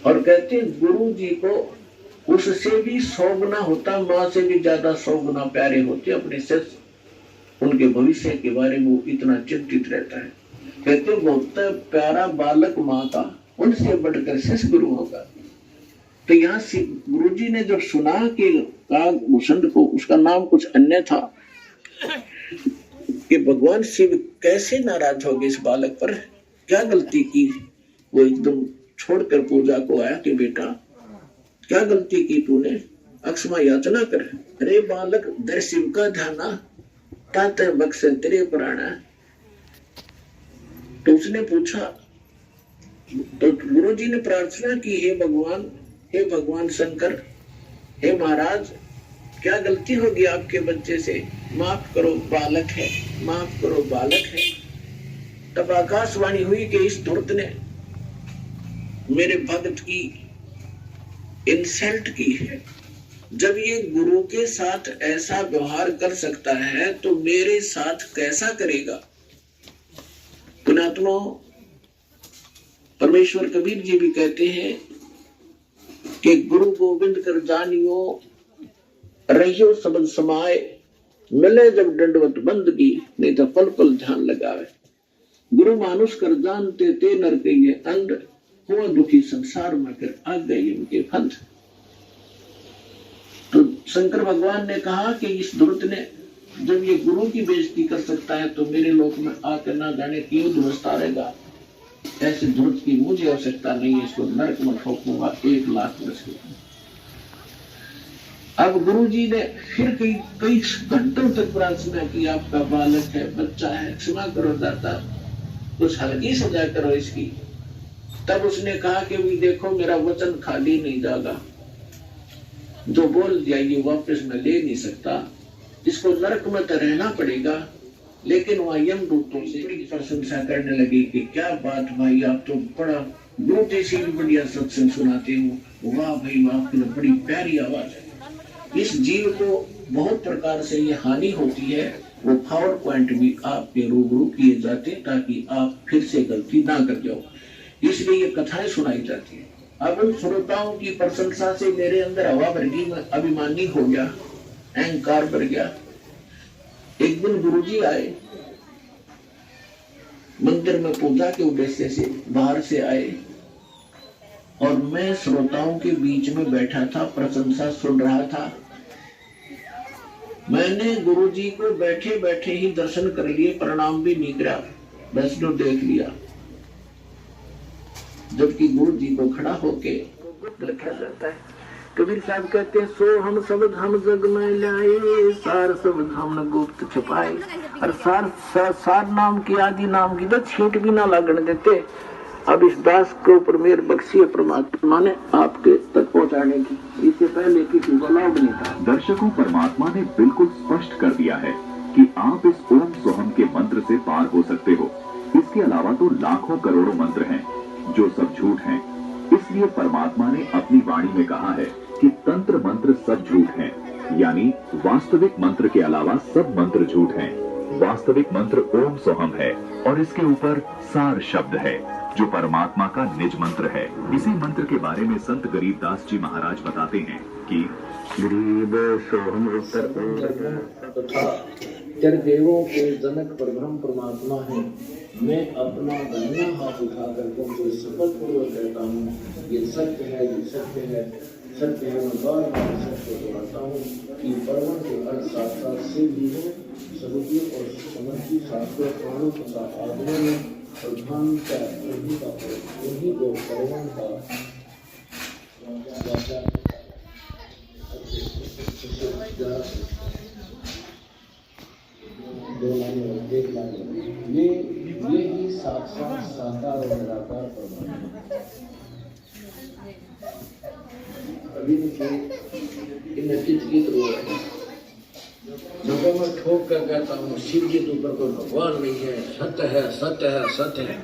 और कहते हैं गुरु जी को उससे भी 100 गुना होता, माँ से भी ज्यादा 100 गुना प्यारे होते अपने शिष्य। उनके भविष्य के बारे में वो इतना चिंतित रहता है। कहते बहुत प्यारा बालक माँ का, उनसे बढ़कर शिष्य गुरु होगा। तो यहाँ से गुरु जी ने जब सुना कि कागभूषण को उसका नाम कुछ अन्य था, कि भगवान शिव कैसे नाराज हो गए इस बालक पर, क्या गलती की, वो एकदम छोड़कर पूजा को आया कि बेटा क्या गलती की तूने, अक्षमा याचना कर। अरे बालक दर शिव का ध्याना तात बक्स तेरे प्राणा। तो उसने पूछा, तो गुरु जी ने प्रार्थना की, हे भगवान शंकर, हे महाराज, क्या गलती होगी आपके बच्चे से, माफ करो बालक है, माफ करो बालक है। तब आकाशवाणी हुई कि इस धूर्त ने मेरे भक्त की इंसल्ट की है। जब ये गुरु के साथ ऐसा व्यवहार कर सकता है तो मेरे साथ कैसा करेगा। पुण्यात्मा, परमेश्वर कबीर जी भी कहते हैं कि गुरु गोविंद कर जानियो, रहियो सबद समाए, मिले जब दंडवत बंदगी, नहीं तो पल पल ध्यान लगावे। गुरु मानुष कर जानते ते नर के ये अंध, हुआ दुखी संसार में कर आ गए उनके फंद। तो शंकर भगवान ने कहा कि इस धूर्त ने जब ये गुरु की बेइज्जती कर सकता है तो मेरे लोक में आकर ना जाने क्यों दुरुस्ता रहेगा। ऐसे धूर्त की मुझे आवश्यकता नहीं है, इसको नरक में ठोकूंगा 1 लाख वर्ष के। अब गुरु जी ने फिर कई घंटों तक प्रार्थना की, आपका बालक है, बच्चा है, क्षमा करो दाता, कुछ हल्की सजा करो इसकी। तब उसने कहा कि भी देखो मेरा वचन खाली नहीं जाएगा, जो बोल दिया ये वापस मैं ले नहीं सकता, इसको नरक में तो रहना पड़ेगा। लेकिन वहां यमदूतों से प्रशंसा करने लगी कि क्या बात भाई, आप तो बड़ा ब्यूटी से भी बढ़िया सत्संग सुनाते हो, वाह भाई वाह, आपकी तो बड़ी प्यारी आवाज है। इस जीव को बहुत प्रकार से ये हानि होती है, वो पावर पॉइंट भी आपके रूबरू किए जाते ताकि आप फिर से गलती ना कर जाओ, इसलिए ये कथाएं सुनाई जाती है। अब उन श्रोताओं की प्रशंसा से मेरे अंदर हवा भर गई, मैं अभिमानी हो गया, अहंकार भर गया। एक दिन गुरुजी आए, मंदिर में पूजा के उद्देश्य से बाहर से आए और मैं श्रोताओं के बीच में बैठा था, प्रशंसा सुन रहा था। मैंने गुरुजी को बैठे बैठे ही दर्शन कर लिए, प्रणाम भी नहीं करा, वैष्णो देख लिया। जबकि गुरु जी को खड़ा होके लिखा जाता है। कबीर साहब कहते हैं, सो हम शब्द हम जग में लाए, सार शब्द हम गुप्त छुपाए। और सार नाम की, आदि नाम की तो छींट भी ना लगने देते। अब इस दास को ऊपर मेहर बख्शी है परमात्मा ने आपके तक पहुंचाने की, इससे पहले किसी को लाभ नहीं था। दर्शकों, परमात्मा ने बिल्कुल स्पष्ट कर दिया है कि आप इस ओम सोहम के मंत्र से पार हो सकते हो। इसके अलावा तो लाखों करोड़ों मंत्र हैं जो सब झूठ हैं। इसलिए परमात्मा ने अपनी वाणी में कहा है कि तंत्र मंत्र सब झूठ हैं, यानी वास्तविक मंत्र के अलावा सब मंत्र झूठ हैं। वास्तविक मंत्र ओम सोहम है और इसके ऊपर सार शब्द है जो परमात्मा का निज मंत्र है। इसी मंत्र के बारे में संत गरीबदास जी महाराज बताते हैं कि गरीब सोहम तथा चार देवों के जनक परब्रह्म परमात्मा है। मैं अपना दाहिना हाथ उठाकर तुमसे शपथ पूर्वक कहता हूँ, ये सत्य है, ये सत्य है, सत्य है। मैं बार बार सत्य दोहराता हूँ कि परम के अर्थ साक्षात शिव जी है। सबकी और समझी शास्त्र प्राणों तथा आदमी में प्रधान का उन्हीं को परम का ये ही साक्षात साकार और निराकार परमात्मा। अभी मैं ठोक कर कहता हूँ, शिव जी के ऊपर कोई भगवान नहीं है, सत्य है, सत्य है, सत्य है।